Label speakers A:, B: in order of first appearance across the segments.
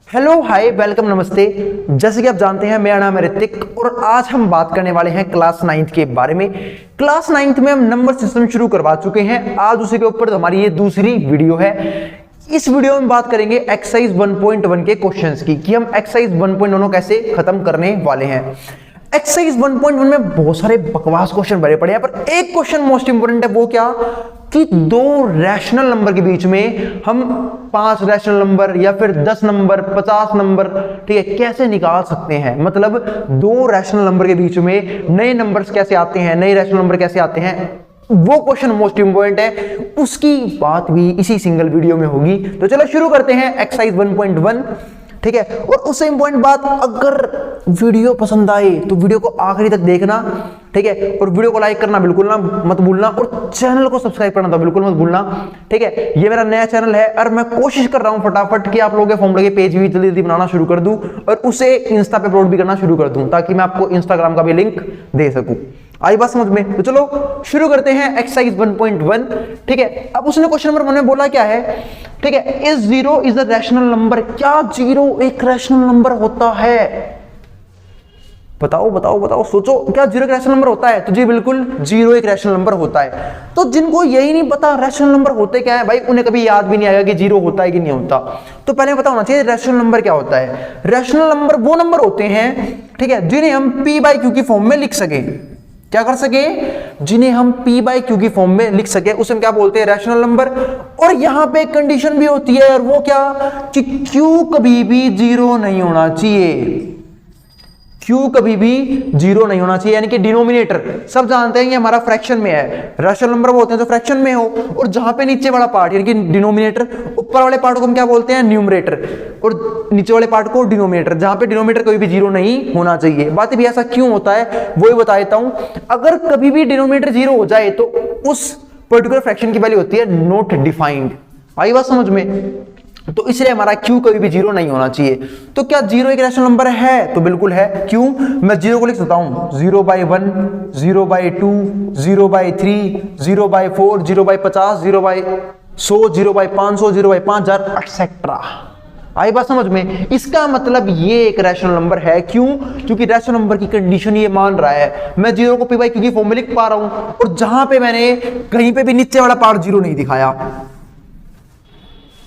A: Hello hi welcome नमस्ते। जैसे कि आप जानते हैं मेरा नाम है ऋतिक और आज हम बात करने वाले हैं क्लास 9th के बारे में। क्लास 9th में हम नंबर सिस्टम शुरू करवा चुके हैं। आज उसी के ऊपर हमारी ये दूसरी वीडियो है। इस वीडियो में बात करेंगे एक्सरसाइज 1.1 के क्वेश्चंस की कि हम एक्सरसाइज 1.1 कैसे खत्म करने वाले हैं। एक्सरसाइज 1.1 में बहुत सारे बकवास क्वेश्चन भरे पड़े हैं, पर एक क्वेश्चन मोस्ट इंपोर्टेंट है। वो क्या कि दो रैशनल नंबर के बीच में हम 5 रैशनल नंबर या फिर 10 नंबर 50 नंबर, ठीक है, कैसे निकाल सकते हैं। मतलब दो रैशनल नंबर के बीच में नए नंबर्स कैसे आते हैं, नए रैशनल नंबर कैसे आते हैं, वो क्वेश्चन मोस्ट इंपोर्टेंट है। उसकी बात भी इसी सिंगल वीडियो में होगी। तो चलो शुरू करते हैं एक्सरसाइज 1.1, ठीक है। और उससे इंपॉर्टेंट बात, अगर वीडियो पसंद आए तो वीडियो को आखिरी तक देखना, ठीक है। और वीडियो को लाइक करना बिल्कुल ना मत भूलना और चैनल को सब्सक्राइब करना तो बिल्कुल मत भूलना, ठीक है। ये मेरा नया चैनल है और मैं कोशिश कर रहा हूं फटाफट कि आप लोगों के फॉर्मूले के पेज भी जल्दी जल्दी बनाना शुरू कर दूं और उसे इंस्टा पे अपलोड भी करना शुरू कर दूं ताकि मैं आपको इंस्टाग्राम का भी लिंक दे सकूं। आई बात समझ में? तो चलो शुरू करते हैं एक्सरसाइज 1.1, ठीक है। अब उसने क्वेश्चन नंबर 1 में बोला क्या है, ठीक है, is 0 is a rational number. क्या 0 एक रैशनल नंबर होता है? बताओ बताओ बताओ, सोचो, क्या 0 एक रैशनल नंबर होता है? तो जी बिल्कुल, 0 एक रैशनल नंबर होता है। तो जिनको यही नहीं पता रैशनल नंबर होते क्या है, भाई उन्हें कभी याद भी नहीं आएगा कि 0 होता है कि नहीं होता। तो पहले पता होना चाहिए रैशनल नंबर क्या होता है। रैशनल नंबर वो नंबर होते हैं, ठीक है, जिन्हें हम p/q की फॉर्म में लिख सके। क्या कर सके? जिन्हें हम p/q की फॉर्म में लिख सके उसे हम क्या बोलते हैं? Rational number. और यहां पे एक कंडीशन भी होती है, और वो क्या कि q कभी भी 0 नहीं होना चाहिए। q कभी भी 0 नहीं होना चाहिए, यानी कि डिनोमिनेटर, सब जानते हैं ये हमारा फ्रैक्शन में है। रैशनल नंबर वो होते हैं जो फ्रैक्शन में हो, और जहां पे नीचे वाला पार्ट यानी कि डिनोमिनेटर, ऊपर वाले पार्ट को हम क्या बोलते हैं? न्यूमरेटर, और नीचे वाले पार्ट को डिनोमिनेटर, जहां पे डिनोमिनेटर कभी भी 0 नहीं होना चाहिए। बात भी ऐसा क्यों होता है वो ही बता देता हूं। अगर कभी भी डिनोमिनेटर 0 हो जाए तो उस पर्टिकुलर फ्रैक्शन की वैल्यू होती है नॉट डिफाइंड। आई बात समझ में? तो इसलिए हमारा q कभी भी 0 नहीं होना चाहिए। तो क्या 0 एक रैशनल नंबर है? तो बिल्कुल है। क्यों? मैं 0 को लिख सकता हूं 0/1, 0/2, 0/3, 0/4, 0/50, 0/100, 0/500, 0/5000 एक्सेट्रा। आई बात समझ में? इसका मतलब ये एक रैशनल नंबर है। क्यों? क्योंकि रैशनल नंबर की कंडीशन ये मान रहा है। मैं 0 को p/q की फॉर्म में लिख पा रहा हूं और जहां पे मैंने कहीं पे भी नीचे वाला पार्ट 0 नहीं दिखाया।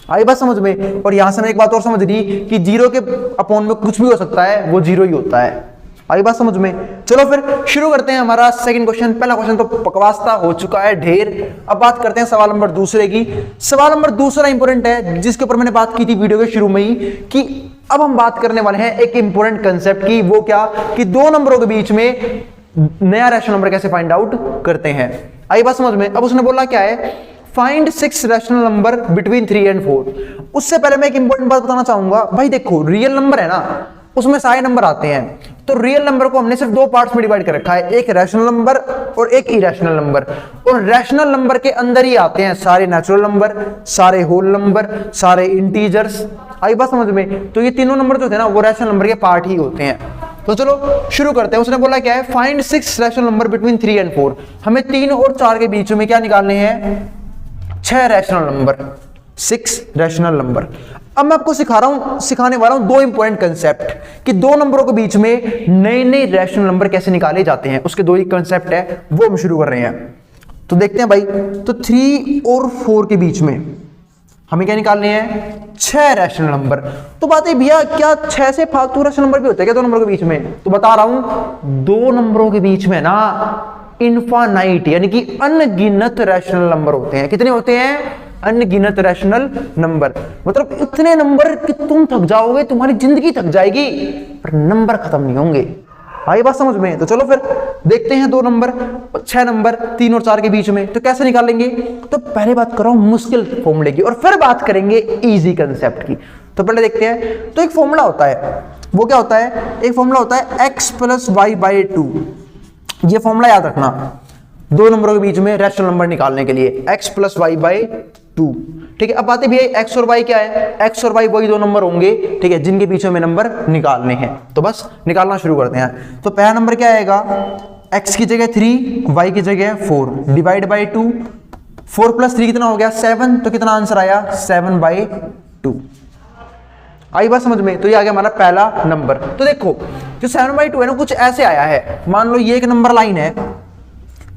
A: आई बात समझ में? और यहां से मैंने एक बात और समझ ली कि 0 के अपॉन में कुछ भी हो सकता है, वो 0 ही होता है। आई बात समझ में? चलो फिर शुरू करते हैं हमारा सेकंड क्वेश्चन। पहला क्वेश्चन तो बकवास्ता हो चुका है ढेर। अब बात करते हैं सवाल नंबर दूसरे की। सवाल नंबर दूसरा इंपोर्टेंट है, जिसके ऊपर मैंने बात की थी वीडियो के शुरू में ही, कि अब हम बात करने वाले हैं एक इंपोर्टेंट कंसेप्ट की। वो क्या कि दो नंबरों के बीच में नया रैशनल नंबर कैसे फाइंड आउट करते हैं। आई बात समझ में? अब उसने बोला क्या है, find 6 rational number between 3 and 4। उससे पहले मैं एक इंपॉर्टेंट बात बताना चाहूंगा। भाई देखो, रियल नंबर है ना, उसमें सारे नंबर आते हैं। तो रियल नंबर को हमने सिर्फ 2 पार्ट्स में डिवाइड कर रखा है, एक रैशनल नंबर और एक इरेशनल नंबर। और रैशनल नंबर के अंदर ही आते हैं सारे नेचुरल नंबर, सारे होल नंबर, सारे इंटीजर्स। आई बात समझ में? तो ये तीनों नंबर जो थे ना, वो रैशनल नंबर के पार्ट ही होते हैं। तो चलो शुरू करते हैं। उसने बोला क्या है, find 6 rational number between 3 and 4। हमें 3 और 4 के बीच में क्या निकालने हैं? 6 रैशनल नंबर, 6 रैशनल नंबर। अब मैं आपको सिखाने वाला हूं 2 इंपॉर्टेंट कंसेप्ट कि दो नंबरों के बीच में नए नए रैशनल नंबर कैसे निकाले जाते हैं। उसके 2 ही कंसेप्ट है, वो हम शुरू कर रहे हैं। तो देखते हैं भाई। तो 3 और 4 के बीच में हमें क्या निकालने हैं? 6 रैशनल नंबर। तो बात है भैया, क्या 6 से फालतू रैशनल नंबर भी होते हैं क्या दो नंबरों के बीच में? तो बता रहा हूं, दो नंबरों के बीच में ना इनफाइनाइट यानी कि अनगिनत रैशनल नंबर होते हैं। कितने होते हैं? अनगिनत रैशनल नंबर। मतलब इतने नंबर कि तुम थक जाओगे, तुम्हारी जिंदगी थक जाएगी, पर नंबर खत्म नहीं होंगे। आई बात समझ में? तो चलो फिर देखते हैं 2 नंबर, 6 नंबर 3 और 4 के बीच में तो कैसे निकालेंगे। तो पहले बात कर रहा हूं मुश्किल फॉर्मूले की और फिर बात करेंगे इजी कंसेप्ट की। तो पहले देखते हैं। तो एक फॉर्मूला होता है, वो क्या होता है? एक फॉर्मूला होता है x + y/2। ये फॉर्मूला याद रखना दो नंबरों के बीच में रैशनल नंबर निकालने के लिए, x + y/2। ठीक है। अब बात है भैया x और y क्या है? x और y वही 2 नंबर होंगे, ठीक है, जिनके बीच में नंबर निकालने हैं। तो बस निकालना शुरू करते हैं। तो पहला नंबर क्या आएगा? x की जगह 3, y की जगह 4, डिवाइड बाई 2। 4 + 3 कितना हो गया? 7। तो कितना आंसर आया? 7/2। आई बात समझ में? तो ये आ गया हमारा पहला नंबर। तो देखो जो 7/2 है ना, कुछ ऐसे आया है, मान लो ये एक नंबर लाइन है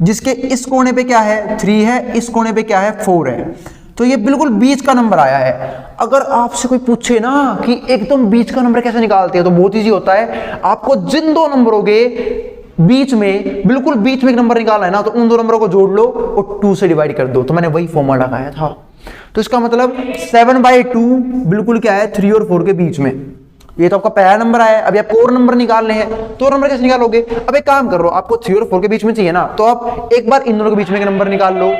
A: जिसके इस कोने पे क्या है 3 है, इस कोने पे क्या है 4 है, तो ये बिल्कुल बीच का नंबर आया है। अगर आपसे कोई पूछे ना कि एकदम बीच का नंबर कैसे निकालते हैं, तो बहुत इजी होता है। आपको जिन दो नंबरों के बीच में, बिल्कुल बीच में एक नंबर निकालना है ना, तो उन दो नंबरों को जोड़ लो और 2 से डिवाइड कर दो। तो मैंने वही फॉर्मूला लगाया था। तो इसका मतलब 7/2 बिल्कुल क्या है 3 और 4 के बीच में। ये तो आपका पहला नंबर आया है। अभी आपको और नंबर निकालने हैं, तो और नंबर कैसे निकालोगे? अब एक काम करो, आपको 3 और 4 के बीच में चाहिए ना, तो आप एक बार इन दोनों के बीच में एक नंबर निकाल लो।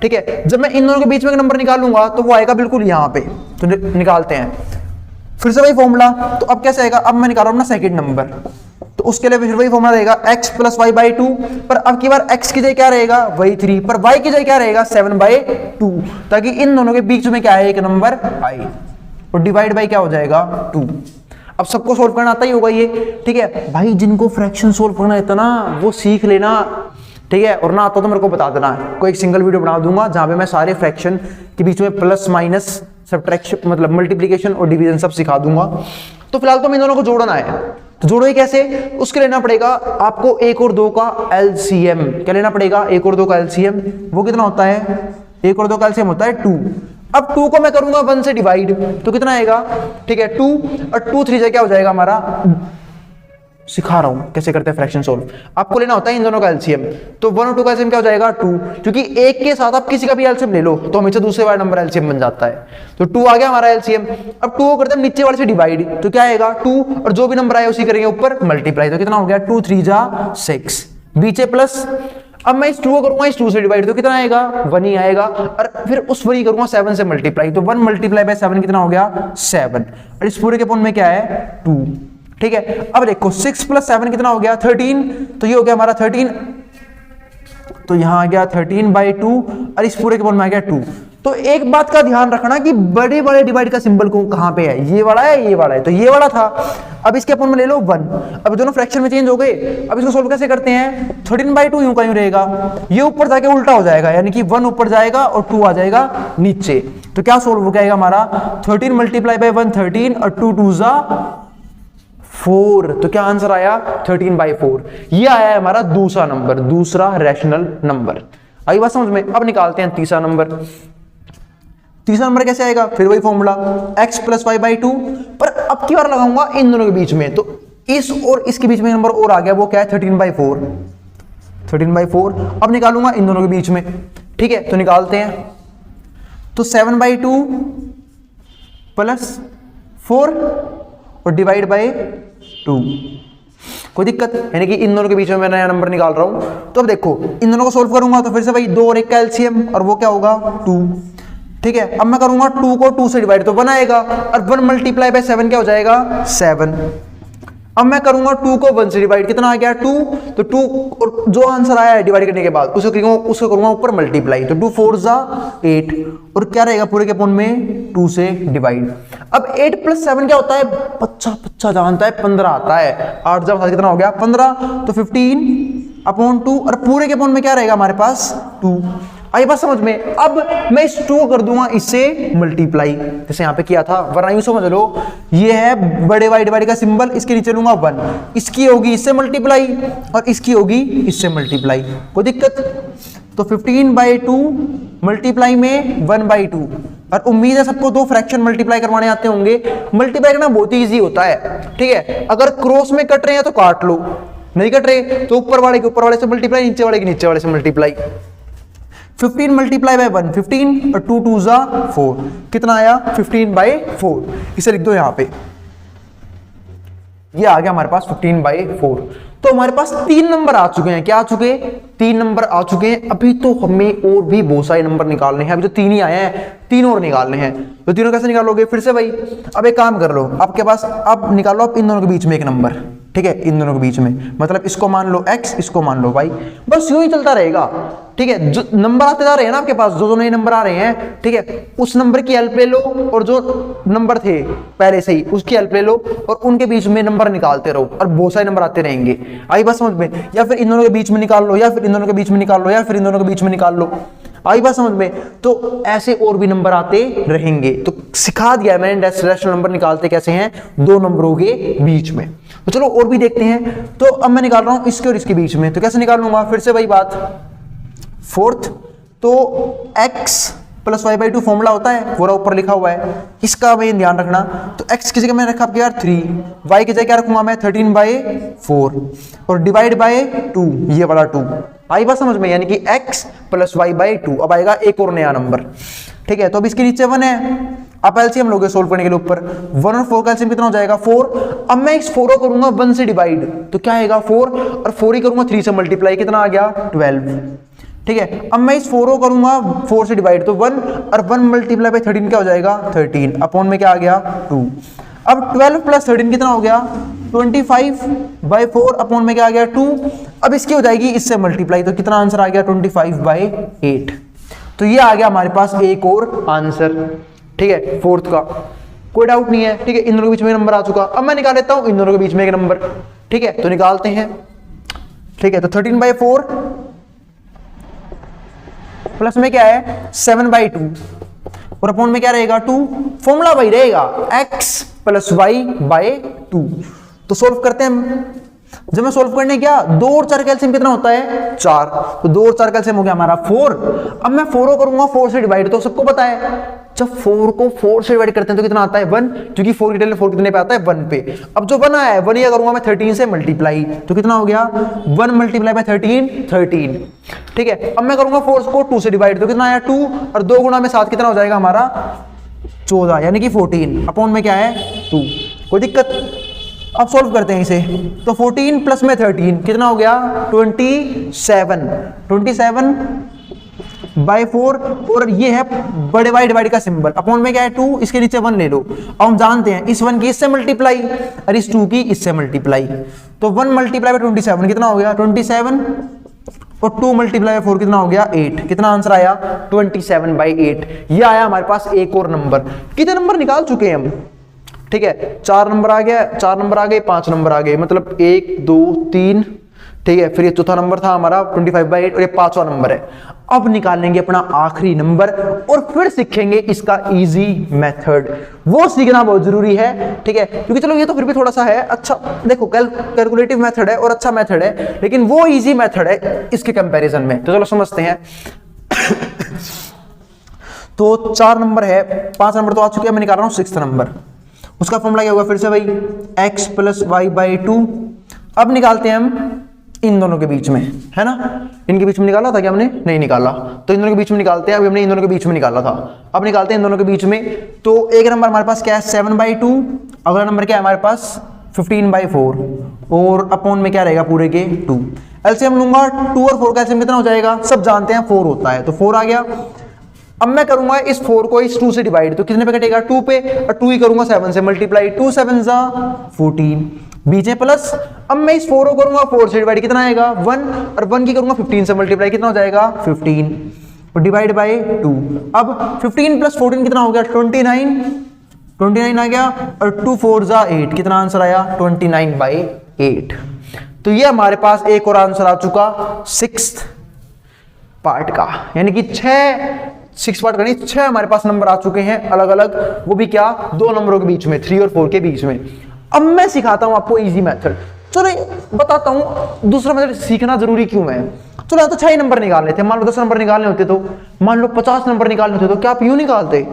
A: ठीक है, जब मैं इन दोनों के बीच में एक नंबर निकालूंगा तो वो आएगा बिल्कुल यहाँ पे। तो निकालते हैं फिर से वही फॉर्मूला। तो अब कैसे आएगा? अब मैं निकाल रहा हूं ना सेकंड नंबर, तो उसके लिए फिर वही फॉर्मूला रहेगा x + y/2, पर अब की बार x की जगह क्या रहेगा? वही 3, पर y की जगह क्या रहेगा? 7/2, ताकि इन दोनों के बीच में क्या है एक नंबर आए, और डिवाइड बाई क्या हो जाएगा 2। अब सबको सोल्व करना आता ही होगा ये। ठीक है भाई, जिनको फ्रैक्शन सोल्व करना आता ना वो सीख लेना। ठीक है, और ना आता तो मेरे को बता देना, कोई एक सिंगल वीडियो बना दूंगा जहां पे मैं सारे फ्रैक्शन के बीच में प्लस माइनस सब्ट्रैक्शन मतलब मल्टीप्लिकेशन और डिवीजन सब सिखा दूंगा। तो फिलहाल तो मैं इन दोनों को जोड़ना है, तो जोड़ो ये कैसे? उसके लेना पड़ेगा आपको 1 और 2 का एलसीएम। क्या लेना पड़ेगा? 1 और 2 का एलसीएम। वो कितना होता है? 1 और 2 का एलसीएम होता है 2। अब 2 को मैं करूंगा 1 से डिवाइड, तो कितना आएगा? ठीक है 2 और 2 3 से क्या हो जाएगा हमारा? सिखा रहा हूं कैसे करते हैं फ्रैक्शन सोल्व। आपको लेना होता है इन दोनों का एलसीएम। तो 1 और 2 का एलसीएम क्या हो जाएगा? 2, क्योंकि एक के साथ आप किसी का भी एलसीएम ले लो तो हमेशा दूसरे वाले नंबर एलसीएम बन जाता है। तो 2 आ गया हमारा एलसीएम। अब 2 को करते हैं नीचे वाले से डिवाइड, तो क्या आएगा? 2 और जो भी नंबर आए उसी करेंगे ऊपर मल्टीप्लाई। तो कितना हो गया? 2 3 जा 6, बीचे प्लस। अब मैं इस 2 को करूंगा इस 2 से डिवाइड, तो कितना आएगा? 1 ही आएगा। और फिर उस 1 ही करूंगा 7 से मल्टीप्लाई, तो 1 × 7 कितना हो गया? 7। और इस पूरे के पॉइंट में क्या है? 2। ठीक है, अब देखो 6 + 7 कितना हो गया? 13। तो ये हो गया हमारा 13, तो यहां आ गया 13/2 और इस पूरे के पॉइंट में आ गया 2। तो एक बात का ध्यान रखना कि बड़े बड़े डिवाइड का सिंबल को कहां पे है? ये वाला है, ये वाला है, तो ये वाला था। अब इसके पॉइंट में ले लो 1। अब दोनों फ्रैक्शन में चेंज हो गए। अब इसको सोल्व कैसे करते हैं? 13/2 यूं का यूं रहेगा, ये ऊपर जाके उल्टा हो जाएगा, यानी कि 1 ऊपर जाएगा और 2 आ जाएगा नीचे। तो क्या सोल्व हो जाएगा हमारा? 13 × 1 13 और 2 2 जा 4। तो क्या आंसर आया? 13/4। ये आया है हमारा दूसरा नंबर, दूसरा रैशनल नंबर। आई बात समझ में? अब निकालते हैं तीसरा नंबर। तीसरा नंबर कैसे आएगा? फिर वही फॉर्मूला x + y/2, पर अब की बार लगाऊंगा इन दोनों के बीच में। तो इस और इसके बीच में नंबर और आ गया, वो क्या है? 13/4। 13/4 अब निकालूंगा इन दोनों के बीच में। ठीक है, तो निकालते हैं। तो 7/2 + 4 और डिवाइड बाय 2। कोई दिक्कत? यानी कि इन दोनों के बीच में मैं नया नंबर निकाल रहा हूं। तो अब देखो इन दोनों को सोल्व करूंगा तो फिर से भाई 2 और 1 का एलसीएम, और वो क्या होगा? 2। ठीक है, अब मैं करूंगा 2 को 2 से डिवाइड, तो 1 आएगा, और 1 × 7 क्या हो जाएगा? 7। अब मैं करूंगा 2 को 1 से डिवाइड, कितना आ गया? 2। तो 2 और जो आंसर आया है डिवाइड करने के बाद उसको करूंगा ऊपर मल्टीप्लाई, तो 2 4 जा 8, और क्या रहेगा पूरे के पॉइंट में? 2 से डिवाइड। अब 8 + 7 क्या होता है? बच्चा जानता है 15 आता है। 8 जा 7 कितना हो गया? 15। तो 15/2, और पूरे के पॉइंट में क्या रहेगा हमारे पास? 2। आई बात समझ में? अब मैं इस 2 को कर दूंगा इससे मल्टीप्लाई, जैसे यहां पे किया था, वरना यूं समझ लो ये है बड़े वाई डिवाइड का सिंबल, इसके नीचे लूंगा 1, इसकी होगी इससे मल्टीप्लाई और इसकी होगी इससे मल्टीप्लाई। कोई दिक्कत? तो 15/2 मल्टीप्लाई में 1/2, और उम्मीद है सबको 2 फ्रैक्शन मल्टीप्लाई करवाने आते होंगे। मल्टीप्लाई करना बहुत ही ईजी होता है। ठीक है, अगर क्रॉस में कट रहे हैं तो काट लो, नहीं कट रहे तो ऊपर वाले के ऊपर वाले से मल्टीप्लाई, नीचे वाले के नीचे वाले से मल्टीप्लाई। 15 × 1 15 और 2 2 जा 4, कितना आया? 15/4। इसे लिख दो यहां पे, ये आ गया हमारे पास 15/4। तो हमारे पास 3 नंबर आ चुके हैं। क्या आ चुके? 3 नंबर आ चुके हैं। अभी तो हमें और भी बहुत सारे नंबर निकालने हैं। अभी तो 3 ही आए हैं, 3 और निकालने हैं। तो तीनों कैसे निकालोगे? फिर से भाई अब एक काम कर लो, आपके पास अब निकालो आप इन दोनों के बीच में एक नंबर। ठीक है, इन दोनों के बीच में, मतलब इसको मान लो x, इसको मान लो y, बस यूं ही चलता रहेगा। ठीक है, जो नंबर आते जा रहे हैं ना आपके पास, जो नए नंबर आ रहे हैं, ठीक है, उस नंबर की हेल्प ले लो, और जो नंबर थे पहले से ही उसकी हेल्प ले लो, और उनके बीच में नंबर निकालते रहो, और बहुत सारे नंबर आते रहेंगे। आई बात समझ में? या फिर इन दोनों के बीच में निकाल लो, या फिर इन दोनों के बीच में निकाल लो, या फिर इन दोनों के बीच में निकाल लो। आई बात समझ में? तो ऐसे और भी नंबर आते रहेंगे। तो सिखा दिया है मैंने रैशनल नंबर निकालते कैसे हैं दो नंबरों के बीच में। तो चलो और भी देखते हैं। तो अब मैं निकाल रहा हूं इसके और इसके बीच में, तो कैसे निकालूंगा, फिर से वही बात, फोर्थ तो x plus Y by two formula होता है, पूरा ऊपर लिखा हुआ है, इसका भाई ध्यान रखना। तो x की जगह मैंने रखा आपके यार 3, y की जगह क्या रखूंगा मैं 13/4 और डिवाइड बाय 2, ये वाला 2 आई बात समझ में, यानी कि x प्लस वाई बाई 2। अब आएगा एक और नया नंबर, ठीक है। तो अब इसके नीचे 1 है, आप एलसीएम लोगे सोल्व करने के लिए ऊपर, 1 और 4 का एलसीएम कितना हो जाएगा 4। अब मैं इस 4 को करूंगा 1 से डिवाइड, तो क्या आएगा 4 और 4 ही करूंगा 3 से मल्टीप्लाई, कितना आ गया 12, ठीक है। अब मैं इस 4 को करूंगा 4 से डिवाइड, तो 1 और 1 मल्टीप्लाई बाय 13 क्या हो जाएगा 13, अपॉन में क्या आ गया 2। अब 12 प्लस 13 कितना हो गया 25/4, अपॉन में क्या आ गया 2। अब इसकी हो जाएगी इससे मल्टीप्लाई, तो कितना आंसर आ गया 25/8। तो ये आ गया हमारे पास एक और आंसर, ठीक है, फोर्थ का, कोई डाउट नहीं है, ठीक है। इन दोनों के बीच में नंबर आ चुका। अब मैं निकाल लेता हूं इन दोनों के बीच में एक नंबर, ठीक है, तो निकालते हैं, ठीक है। तो 13/4 प्लस में क्या है 7/2 और अपॉन में क्या रहेगा 2, फॉर्मूला वही रहेगा x प्लस वाई बाय 2। तो सोल्व करते हैं। जब मैं सोल्व करने गया 2 और 4 का एलसीएम कितना होता है 4, तो 2 और 4 का एलसीएम हो गया हमारा 4। अब मैं 4 को करूंगा 4 से डिवाइड, तो सबको पता है जब 4 को 4 से डिवाइड करते हैं तो कितना आता है 1, क्योंकि 4 की डिटेल 4 कितने पे आता है 1 पे। अब जो 1 आया है 1 ये करूंगा मैं 13 से मल्टीप्लाई, तो कितना हो गया 1 मल्टीप्लाई बाय 13, ठीक है। अब मैं करूंगा 4 को 2 से डिवाइड, तो कितना आया 2 और 2 गुणा में 7 कितना हो जाएगा हमारा 14, यानी कि 14, अपॉन में क्या है 2। कोई दिक्कत। अब सॉल्व करते हैं इसे, तो 14 प्लस में 13 कितना हो गया 27/4 और ये है बड़े वाई डिवाइड का सिंबल, अपॉन में क्या है 2, इसके नीचे 1 ले लो। अब हम जानते हैं इस 1 की इससे मल्टीप्लाई और इस 2 की इससे मल्टीप्लाई, तो 1 मल्टीप्लाई बाय 27 कितना हो गया 27 और 2 मल्टीप्लाई बाय 4 कितना हो गया 8, कितना आंसर आया 27/8। ये आया हमारे पास एक और नंबर। कितने नंबर निकाल चुके हैं हम, ठीक है, 4 नंबर आ गया, 4 नंबर आ गए, 5 नंबर आ गए, मतलब 1 2 3, ठीक है। फिर ये चौथा नंबर था हमारा 25/8 और ये 5वां नंबर है। अब निकालेंगे अपना आखिरी नंबर और फिर सीखेंगे इसका इजी मेथड, वो सीखना बहुत जरूरी है, ठीक है, क्योंकि चलो ये तो फिर भी थोड़ा सा है अच्छा, देखो कैलकुलेटिव मेथड है और अच्छा मेथड है, लेकिन वो इजी मेथड है इसके कंपैरिजन में। तो चलो समझते हैं। तो 4 नंबर है, 5 नंबर तो आ चुके हैं, मैं निकाल रहा हूं 6th नंबर। उसका फॉर्मूला क्या होगा फिर से भाई x प्लस वाई बाई 2। अब निकालते हैं हम इन दोनों के बीच में, है ना, इनके बीच में निकाला था क्या हमने, नहीं निकाला, तो इन दोनों के बीच में निकालते हैं। अभी हमने इन दोनों के बीच में निकाला था, अब निकालते हैं इन दोनों के बीच में। तो एक नंबर हमारे पास क्या है 7/2, अगला नंबर क्या है हमारे पास 15/4 और अपॉन में क्या रहेगा पूरे के 2। एलसीएम लूंगा 2 और 4 का एलसीएम कितना हो जाएगा, सब जानते हैं 4 होता है, तो 4 आ गया। अब मैं करूंगा इस 4 को इस 2 से डिवाइड, तो कितने पे कटेगा 2 पे, और 2 ही करूंगा 7 से मल्टीप्लाई, 2 7 जा 14, बीच में प्लस। अब मैं इस 4 को करूंगा 4 से डिवाइड, कितना आएगा 1 और 1 की करूंगा 15 से मल्टीप्लाई, कितना हो जाएगा 15 और डिवाइड बाय 2। अब 15 प्लस 14 कितना हो गया 29 आ गया और 2 4 जा 8, कितना आंसर आया 29/8। तो ये हमारे पास एक और आंसर आ चुका 6th पार्ट का, यानी कि 6 पार्ट का नहीं 6 हमारे पास नंबर आ चुके हैं अलग अलग, वो भी क्या 2 नंबरों के बीच में 3 और 4 के बीच में। अब मैं सिखाता हूं आपको इजी मेथड, चलो बताता हूं दूसरा मेथड सीखना जरूरी क्यों है। चलो या तो 6 नंबर निकाल लेते, मान लो 10 नंबर निकालने होते, तो मान लो 50 नंबर निकालने होते, तो क्या आप यूं निकालते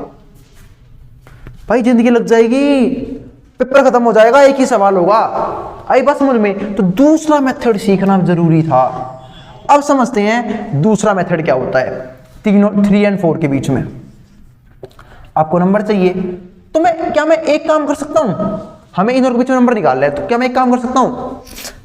A: भाई, जिंदगी लग जाएगी, पेपर खत्म हो जाएगा, एक ही सवाल होगा। आई बात समझ में, तो दूसरा मेथड सीखना जरूरी था। अब समझते हैं दूसरा मेथड क्या होता है। 3 और 4 के बीच में आपको नंबर चाहिए, तो मैं एक काम कर सकता हूं, हमें इन और के बीच में नंबर निकालना है, तो क्या मैं एक काम कर सकता हूं,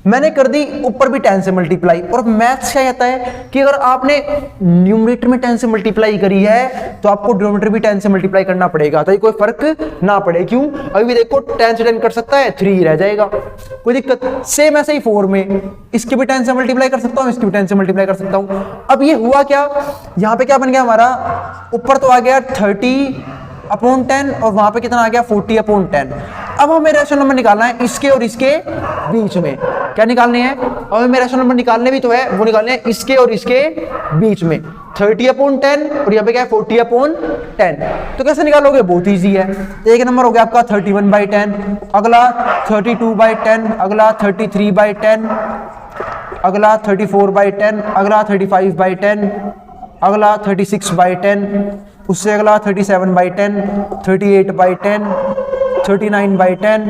A: मैंने कर दी ऊपर भी 10 से मल्टीप्लाई। और मैथ्स क्या कहता है कि अगर आपने न्यूमरेटर में 10 से मल्टीप्लाई करी है तो आपको डिनोमिनेटर भी 10 से मल्टीप्लाई करना पड़ेगा, ताकि कोई फर्क ना पड़े। क्यों, अभी भी देखो 10 से 10 कर सकता है, 3 रह जाएगा, कोई दिक्कत। सेम ऐसे ही 4 में इसके भी 10 से मल्टीप्लाई कर सकता हूं, इसकी भी 10 से मल्टीप्लाई कर सकता हूं। अब ये हुआ क्या, यहां पे क्या बन गया हमारा, ऊपर तो आ गया 30/10 और वहां पे कितना आ गया 40/10। अब हमें रेशनल नंबर निकालना है इसके और इसके बीच में। क्या निकालने हैं, अब हमें रेशनल नंबर निकालने भी तो है, वो निकालने हैं इसके और इसके बीच में। 30/10 और यहाँ पे क्या है 40/10। तो कैसे निकालोगे, बहुत ईजी है। एक नंबर हो गया आपका 31/10, अगला 32/10, अगला 33/10, अगला 34/10, अगला 35/10, अगला 36/10, उससे अगला 37/10, 38/10, 39/10।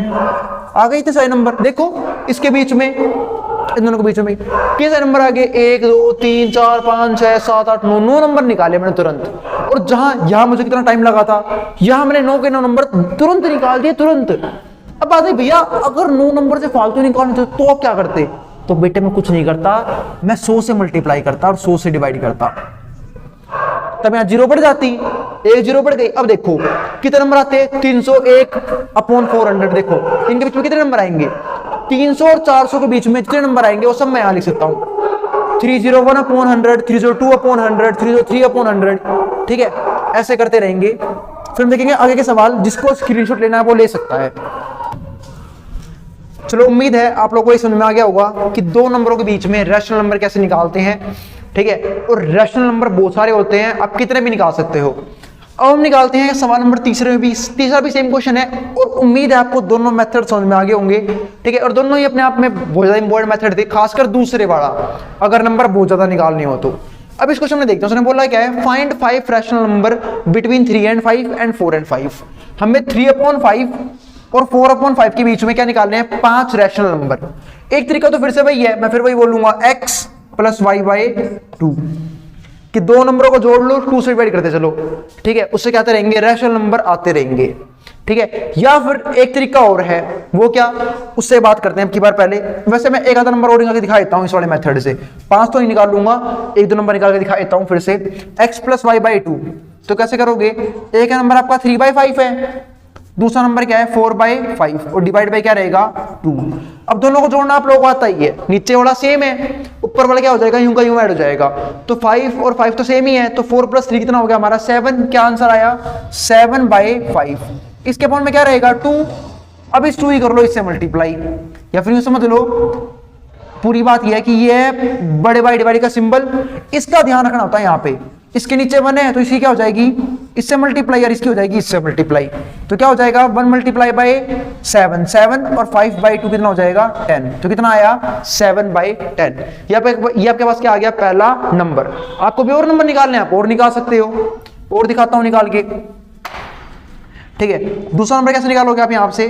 A: आ गए इतने सारे नंबर। देखो इसके बीच में, इन दोनों के बीच में कितने सारे नंबर आ गए, 1 2 3 4 5 6 7 8 9 नंबर निकाले मैंने तुरंत। और जहां यहां मुझे कितना टाइम लगा था, यहां मैंने 9 के 9 नंबर तुरंत निकाल दिए, तुरंत। अब बात है भैया, अगर 9 नंबर से फालतू निकालने तो आप क्या करते? तो बेटे मैं कुछ नहीं करता, मैं 100 से मल्टीप्लाई करता और 100 से डिवाइड करता, तब यहाँ 0 बढ़ जाती, एक 0 बढ़ गई। अब देखो कितने नंबर आते हैं, 301/400। देखो इनके बीच में कितने नंबर आएंगे, 300 और 400 के बीच में जितने नंबर आएंगे वो सब मैं यहाँ लिख सकता हूँ। 301/100, 302/100, 303/100। ठीक है, ऐसे करते रहेंगे। फिर हम देखेंगे आगे के सवाल, जिसको स्क्रीनशॉट लेना है वो ले सकता है। चलो उम्मीद है आप लोगों को ये समझ में आ गया होगा कि दो नंबरों के बीच में रैशनल नंबर कैसे निकालते हैं। ठीक है, और रैशनल नंबर बहुत सारे होते हैं, आप कितने भी निकाल सकते हो। अब हम निकालते हैं सवाल नंबर तीसरे में भी, तीसरा भी सेम क्वेश्चन है और उम्मीद है आपको दोनों मेथड समझ में आ गए होंगे। ठीक है, और दोनों ही अपने आप में बहुत ज्यादा इंपॉर्टेंट मेथड थे, खासकर दूसरे वाला, अगर नंबर बहुत ज्यादा निकालने हो तो। अब इस क्वेश्चन में देखते हैं, उसने बोला क्या है, find 5 rational number between 3 and 5 and 4 and 5। हमें 3/5 और 4/5 के बीच में क्या निकालने हैं, 5 रैशनल नंबर। एक तरीका तो फिर से वही है, मैं फिर वही बोलूंगा, x + y/2 कि दो नंबरों को जोड़ लो, 2 से डिवाइड करते चलो। ठीक है, उससे क्या आते रहेंगे, रैशनल नंबर आते रहेंगे। ठीक है, या फिर एक तरीका और है, वो क्या, उससे बात करते हैं अब की बार। पहले वैसे मैं एक आधा नंबर और निकाल के दिखा देता हूं इस वाले मेथड से, 5 तो नहीं निकाल लूंगा, एक दो नंबर निकाल के दिखा देता हूं फिर से। x + y/2 तो कैसे करोगे, एक नंबर आपका 3/5 है, दूसरा नंबर क्या है 4/5 और डिवाइड बाय क्या रहेगा 2। अब दोनों को जोड़ना आप लोगों को आता ही है, नीचे वाला सेम है, ऊपर वाला क्या हो जाएगा, यूं का यूं ऐड हो जाएगा। तो 5 और 5 तो सेम ही है, तो 4 + 3 कितना हो गया हमारा 7। क्या आंसर आया 7/5। इसके अपॉन में क्या रहेगा 2। अब इस 2 ही कर लो इससे मल्टीप्लाई, या फिर यूं समझ लो, पूरी बात यह है कि ये बड़े बाई डिवाइड का सिंबल, इसका ध्यान रखना होता है। यहाँ पे इसके नीचे 1 है तो इसकी क्या हो जाएगी, इससे मल्टीप्लाई, और इसकी हो जाएगी इससे मल्टीप्लाई। तो क्या हो जाएगा 1 × 7 7 और 5/2 कितना हो जाएगा 10। तो कितना आया 7/10। ये आपके पास क्या आ गया, पहला नंबर। आपको भी और नंबर निकालने हैं, आप और निकाल सकते हो, और दिखाता हूं निकाल के। ठीक है, दूसरा नंबर कैसे निकालोगे आप यहां से।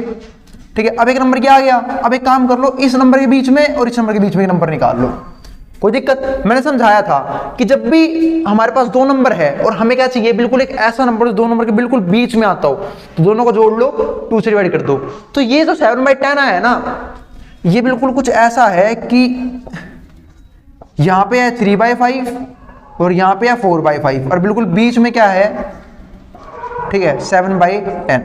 A: ठीक है, अब एक नंबर क्या आ गया, अब एक काम कर लो, इस नंबर के बीच में और इस नंबर के बीच में एक नंबर निकाल लो, कोई दिक्कत। मैंने समझाया था कि जब भी हमारे पास दो नंबर है और हमें क्या चाहिए, बिल्कुल एक ऐसा नंबर जो दो नंबर के बिल्कुल बीच में आता हो, तो दोनों को जोड़ लो, 2 से डिवाइड कर दो। तो ये जो 7/10 है ना, ये बिल्कुल कुछ ऐसा है कि यहां पे है 3/5 और यहां पे है 4/5 और बिल्कुल बीच में क्या है, ठीक है 7/10।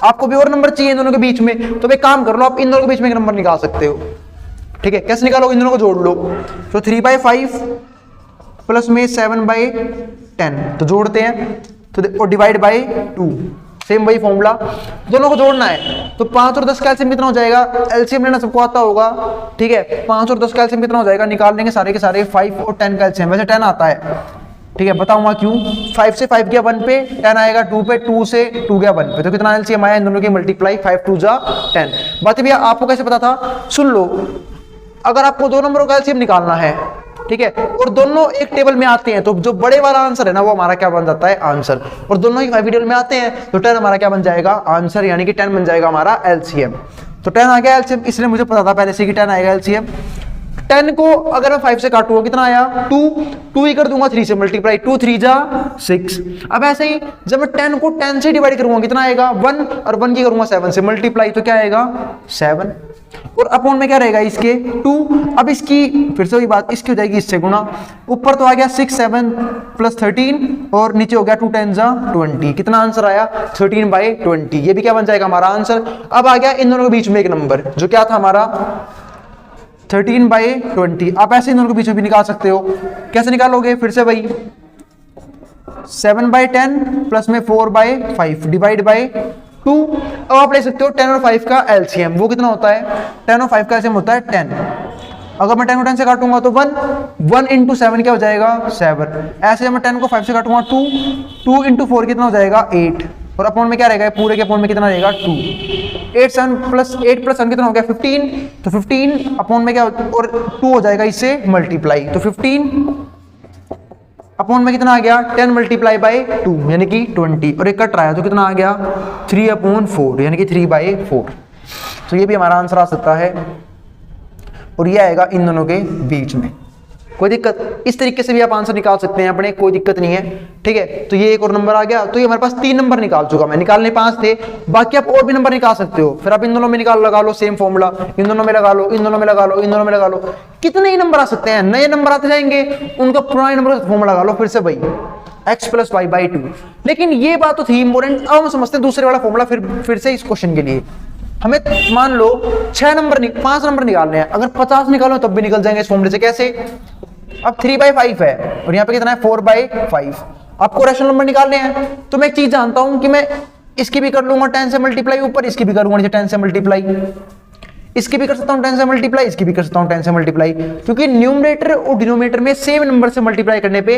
A: आपको भी और नंबर चाहिए इन दोनों के बीच में, तो एक काम कर लो, आप इन दोनों के बीच में एक नंबर निकाल सकते हो। ठीक है, कैसे निकालोगे, इन दोनों को जोड़ लो। तो 3/5 प्लस में 7/10 तो जोड़ते हैं, तो और डिवाइड बाय 2, सेम वही फॉर्मूला, दोनों को जोड़ना है। तो 5 और 10 का एलसीएम कितना हो जाएगा, एलसीएम लेना सबको आता होगा। ठीक है, 5 और 10 का एलसीएम कितना हो जाएगा, निकाल लेंगे सारे के सारे। 5 और 10 का एलसीएम, वैसे 10 आता है। ठीक है, बताऊंगा क्यों। 5 से 5 गया 1 पे, 10 आएगा 2 पे, 2 से 2 गया 1 पे, तो कितना एलसीएम आया इन दोनों की, मल्टीप्लाई 5 2 जा 10। बात भैया आपको कैसे पता था, सुन लो, अगर आपको दो नंबरों का एलसीएम निकालना है, ठीक है, और दोनों एक टेबल में आते हैं, तो जो बड़े वाला आंसर है ना, वो हमारा क्या बन जाता है, आंसर। और दोनों ही 5 टेबल में आते हैं, तो 10 हमारा क्या बन जाएगा, आंसर, यानी कि 10 बन जाएगा हमारा एलसीएम। तो 10 आ गया एलसीएम, इसलिए मुझे पता था पहले से कि 10 आएगा एलसीएम। 10 को अगर मैं 5 से काटूंगा कितना आया 2 ही कर दूंगा 3 से मल्टीप्लाई, 2 3 जा 6। अब ऐसे ही जब मैं 10 को 10 से डिवाइड करूंगा कितना आएगा 1, और 1 की करूंगा 7 से मल्टीप्लाई, तो क्या आएगा 7, और अपॉन में क्या रहेगा इसके 2। अब इसकी फिर से वही बात, इसकी हो जाएगी इससे गुणा, ऊपर तो आ गया 6 7 + 13 और नीचे हो गया 2 10 जा 20। कितना आंसर आया 13/20। ये भी क्या बन जाएगा हमारा आंसर। अब आ गया इन दोनों के बीच में एक नंबर, जो क्या था हमारा 13/20। आप ऐसे इन दोनों के बीच में भी निकाल सकते हो। कैसे निकालोगे, फिर से वही 7/10 प्लस में 4/5 डिवाइड बाय 2। अब आप ले सकते हो 10 और 5 का एलसीएम, वो कितना होता है, 10 और 5 का एलसीएम होता है 10। अगर मैं 10 को 10 से काटूंगा तो 1, 1 इंटू 7 क्या हो जाएगा 7। ऐसे जब मैं 10 को 5 से काटूंगा 2, 2 इंटू 4 कितना हो जाएगा 8, और अपॉन में क्या रहेगा, पूरे के अपॉन में कितना रहेगा 2। 8 प्लस 7 कितना हो गया 15, तो 15 अपॉन में क्या, और 2 हो जाएगा इससे मल्टीप्लाई, तो 15 अपॉन में कितना आ गया 10 मल्टीप्लाई बाई 2 यानी कि 20, और एक कट रहा है तो कितना आ गया 3/4 यानी कि 3/4। तो ये भी हमारा आंसर आ सकता है, और ये आएगा इन दोनों के बीच में। कोई दिक्कत, इस तरीके से भी आप आंसर निकाल सकते हैं अपने, कोई दिक्कत नहीं है, ठीक है। तो ये एक और नंबर आ गया, तो ये हमारे पास 3 नंबर निकाल चुका मैं, निकालने 5 थे, बाकी आप और भी नंबर निकाल सकते हो। फिर आप इन दोनों में लगा लो सेम फॉर्मूला, इन दोनों में लगा लो, इन दोनों में लगा लो, इन दोनों में लगा लो, कितने ही नंबर आ सकते हैं, नए नंबर आते जाएंगे, उनका पुराने नंबर का फॉर्मूला लगा लो फिर से वही x + y/2। लेकिन ये बात तो थी इंपॉर्टेंट, अब हम समझते हैं दूसरे वाला फॉर्मूला फिर से इस क्वेश्चन के लिए। हमें मान लो 5 नंबर निकालने हैं, अगर 50 निकालो तब भी निकल जाएंगे इस फॉर्मूले से। कैसे, अब 3/5 है और यहाँ पे कितना है 4/5, आपको रैशनल नंबर निकालने हैं। तो मैं एक चीज जानता हूं कि मैं इसकी भी कर लूंगा 10 से मल्टीप्लाई ऊपर, इसकी भी करूंगा 10 से मल्टीप्लाई, इसकी भी कर सकता हूं 10 से मल्टीप्लाई, इसकी भी कर सकता हूं 10 से मल्टीप्लाई, क्योंकि न्यूमरेटर और डिनोमिनेटर में सेम नंबर से मल्टीप्लाई करने पे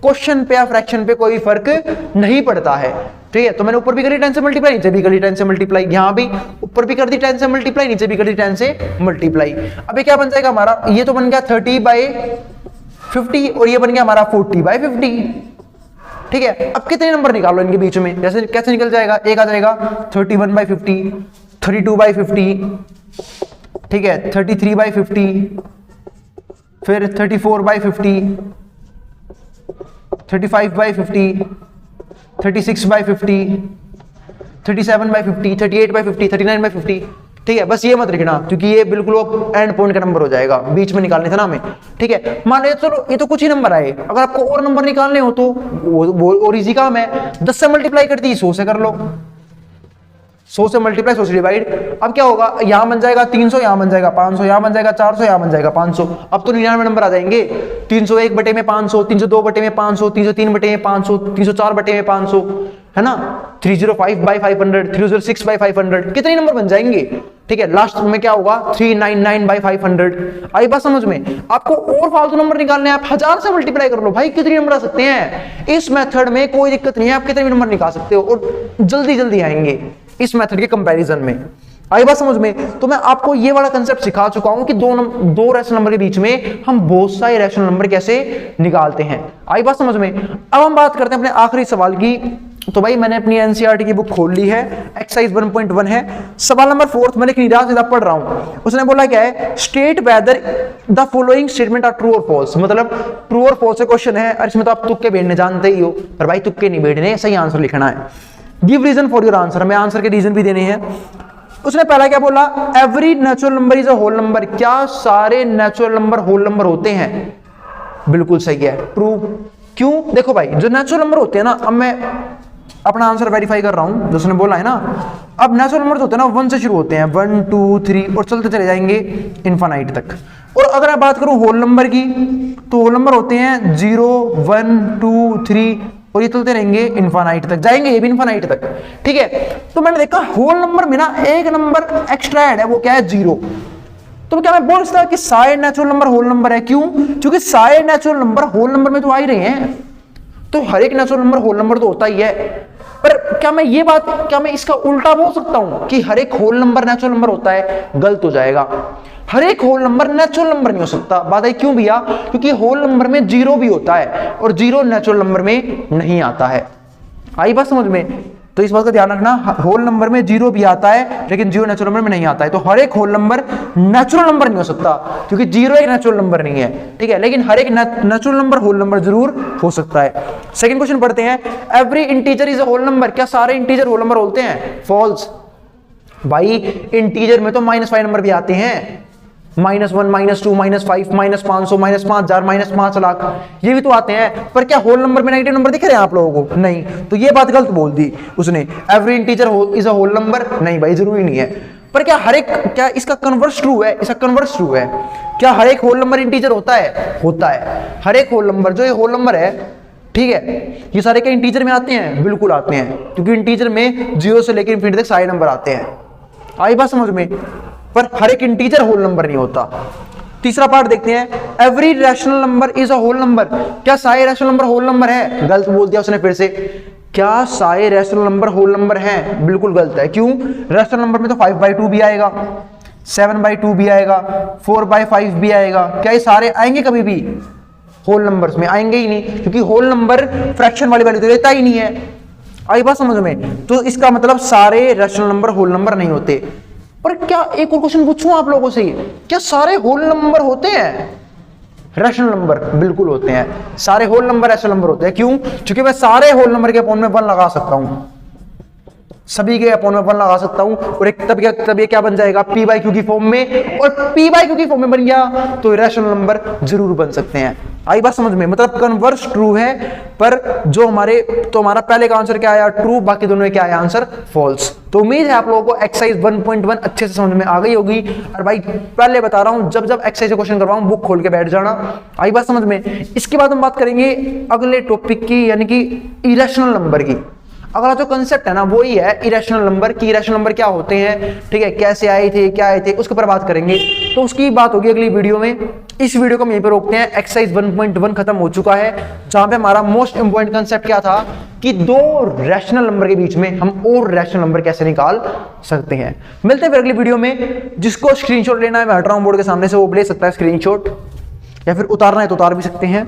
A: क्वेश्चन पे या फ्रैक्शन पे कोई फर्क नहीं पड़ता है, ठीक है। तो मैंने ऊपर भी करी 10 से मल्टीप्लाई, नीचे भी करी 10 से मल्टीप्लाई, यहां भी ऊपर भी कर दी 10 से मल्टीप्लाई, नीचे भी कर दी 10 से मल्टीप्लाई। अब ये क्या बन जाएगा हमारा, ये तो बन गया 30/50 और ये बन गया हमारा 40/50, ठीक है। अब कितने नंबर निकालो इनके बीच में, जैसे कैसे निकल जाएगा, एक आ जाएगा 31/50, 32/50, ठीक है, 33/50, फिर 34/50, 35/50, 36/50, 37/50, 38/50, 39/50, ठीक है। बस ये मत लिखना क्योंकि ये बिल्कुल वो एंड पॉइंट का नंबर हो जाएगा, बीच में निकालने था ना हमें, ठीक है। मान लो चलो ये तो कुछ ही नंबर आए, अगर आपको और नंबर निकालने हो तो वो और इजी काम है, 10 से मल्टीप्लाई कर दी 100 से कर लो, 100 से मल्टीप्लाई 100 से डिवाइड। अब क्या होगा, यहां बन जाएगा 300, यहां बन जाएगा 500, यहां बन जाएगा 400, यहां बन जाएगा 500। अब तो 99 नंबर आ जाएंगे, 301/500, 302/500, 303/500, 304/500, है ना, 305/500, 306/500, कितने नंबर बन जाएंगे, ठीक है। लास्ट में क्या होगा 399/500। आई बात समझ में। आपको और फालतू नंबर निकालने हैं, आप 1000 से मल्टीप्लाई कर लो भाई, कितने नंबर आ सकते हैं। इस मेथड में कोई दिक्कत नहीं है, आप कितने भी नंबर निकाल सकते हो और जल्दी जल्दी आएंगे इस मेथड के कंपैरिजन में। आई बात समझ में। तो मैं आपको ये वाला कंसेप्ट सिखा चुका हूं कि दो रैशनल नंबर के बीच में हम बहुत सारे रैशनल नंबर कैसे निकालते हैं। आई बात समझ में। अब हम बात करते हैं अपने आखिरी सवाल की। तो भाई मैंने अपनी एनसीईआरटी की बुक खोल ली है, एक्सरसाइज 1.1 है, सवाल नंबर 4 मैंने निराश सीधा पढ़ रहा हूं। उसने बोला क्या है, state whether the following statement are true और फॉल्स, मतलब ट्रू और फॉल्स क्वेश्चन है, और इसमें तो आप तुक्के भेजने जानते ही हो, पर भाई तुक्के नहीं भेजने, सही आंसर लिखना है। Give reason for your answer, हमें आंसर के रीजन भी देने हैं। उसने पहला क्या बोला, every natural number is a whole number, क्या सारे नेचुरल नंबर होल नंबर होते हैं। बिल्कुल सही है, ट्रू। क्यों, देखो भाई जो नेचुरल नंबर होते हैं ना, अब मैं अपना आंसर वेरीफाई कर रहा हूं, जो उसने बोला है ना, अब नेचुरल नंबर होते हैं ना 1 से शुरू होते हैं, 1 2 3 और चलते चले जाएंगे इनफाइनाइट तक। और अगर मैं बात करूं होल नंबर की, तो होल नंबर होते हैं 0 1 2 3 और ये चलते रहेंगे इनफाइनाइट तक, जाएंगे ये भी इनफाइनाइट तक, ठीक है। तो मैंने देखा होल नंबर में ना एक नंबर एक्स्ट्रा ऐड है, वो क्या है 0। तो क्या मैं बोल सकता कि सारे नेचुरल नंबर होल नंबर है, क्यों, क्योंकि सारे नेचुरल नंबर होल नंबर में तो आ ही रहे हैं, तो हर एक नेचुरल नंबर होल नंबर तो होता ही है। पर क्या मैं इसका उल्टा बोल सकता हूं कि हर एक होल नंबर नेचुरल नंबर होता है, गलत हो जाएगा। हर एक होल नंबर नेचुरल नंबर नहीं हो सकता। बात है क्यों भैया, क्योंकि होल नंबर में 0 भी होता है और 0 नेचुरल नंबर में नहीं आता है। आई बात समझ में। तो इस बात का ध्यान रखना, होल नंबर में 0 भी आता है लेकिन 0 नेचुरल नंबर में नहीं आता है। तो हर एक होल नंबर नेचुरल नंबर नहीं हो सकता, क्योंकि 0 एक नेचुरल नंबर नहीं है, ठीक है। लेकिन हर एक नेचुरल नंबर होल नंबर जरूर हो सकता है। सेकंड क्वेश्चन पढ़ते हैं, every integer is a whole number, क्या सारे इंटीजर होल नंबर होते हैं। फॉल्स। भाई इंटीजर में तो -5 नंबर भी आते हैं, -1 -2 -5 -500 -5000 -5 लाख, ये भी तो आते हैं। पर क्या होल नंबर में नेगेटिव नंबर दिख रहे हैं आप लोगों को, नहीं। तो ये बात गलत बोल दी उसने, every integer is a whole number, नहीं भाई जरूरी नहीं है। पर क्या इसका कन्वर्स ट्रू है, इसका कन्वर्स ट्रू है। क्या हर एक होल नंबर इंटीजर होता है, होता है। हर एक होल नंबर, जो ये होल नंबर है, ठीक है, ये सारे क्या इंटीजर में आते हैं, बिल्कुल आते हैं, क्योंकि इंटीजर में 0 से लेकर इंफिनिटी तक सारे नंबर आते हैं। आई बात समझ में। पर हर एक इंटीजर होल नंबर नहीं होता। तीसरा पार्ट देखते हैं, every rational number is a whole number. क्या सारे रैशनल नंबर होल नंबर है? गलत बोल दिया उसने फिर से। क्या सारे रैशनल नंबर होल नंबर हैं? बिल्कुल गलत है। क्यों? रैशनल नंबर में तो 5/2 भी आएगा, 7/2 भी आएगा, 4/5 भी आएगा। क्या ये सारे आएंगे कभी भी? होल नंबर्स में आएंगे ही नहीं, क्योंकि होल नंबर फ्रैक्शन वाली वैल्यू तो लेता ही नहीं है। आई बात समझ में? तो इसका मतलब सारे रैशनल नंबर होल नंबर नहीं होते। पर क्या एक और क्वेश्चन पूछूं आप लोगों से, क्या सारे होल नंबर होते हैं रैशनल नंबर? बिल्कुल होते हैं, सारे होल नंबर रैशनल नंबर होते हैं। क्यों? क्योंकि मैं सारे होल नंबर के अपॉन में 1 लगा सकता हूं, सभी के अपॉन में 1 लगा सकता हूं, और एक तब ये क्या बन जाएगा? p/q की फॉर्म में। और p/q की फॉर्म में बन गया तो रैशनल नंबर जरूर बन सकते हैं। आई बात समझ में? मतलब कन्वर्स ट्रू है, पर जो हमारा पहले का आंसर क्या आया? ट्रू। बाकी दोनों में क्या आया? Answer false. तो उम्मीद है आप लोगों को एक्सरसाइज 1.1 अच्छे से समझ में आ गई होगी। और भाई पहले बता रहा हूं, जब एक्सरसाइज क्वेश्चन करवाऊं बुक खोल के बैठ जाना। आई बात समझ में? इसके बाद हम बात करेंगे अगले टॉपिक की, यानी कि इरेशनल नंबर की। अगला जो कंसेप्ट है ना वो ही है इरेशनल नंबर की। इरेशनल नंबर क्या होते हैं, ठीक है, कैसे आए थे, क्या आए थे, उसके ऊपर बात करेंगे। तो उसकी बात होगी अगली वीडियो में। इस वीडियो को हम यहीं पर रोकते हैं। एक्सरसाइज 1.1 खत्म हो चुका है, जहां पे हमारा मोस्ट इंपॉर्टेंट कंसेप्ट क्या था कि दो रैशनल नंबर के बीच में हम और रैशनल नंबर कैसे निकाल सकते हैं। मिलते हैं फिर अगली वीडियो में। जिसको स्क्रीनशॉट लेना है मैं हट रहा हूं बोर्ड के सामने से, वो ले सकता है स्क्रीनशॉट, या फिर उतारना है तो उतार भी सकते हैं।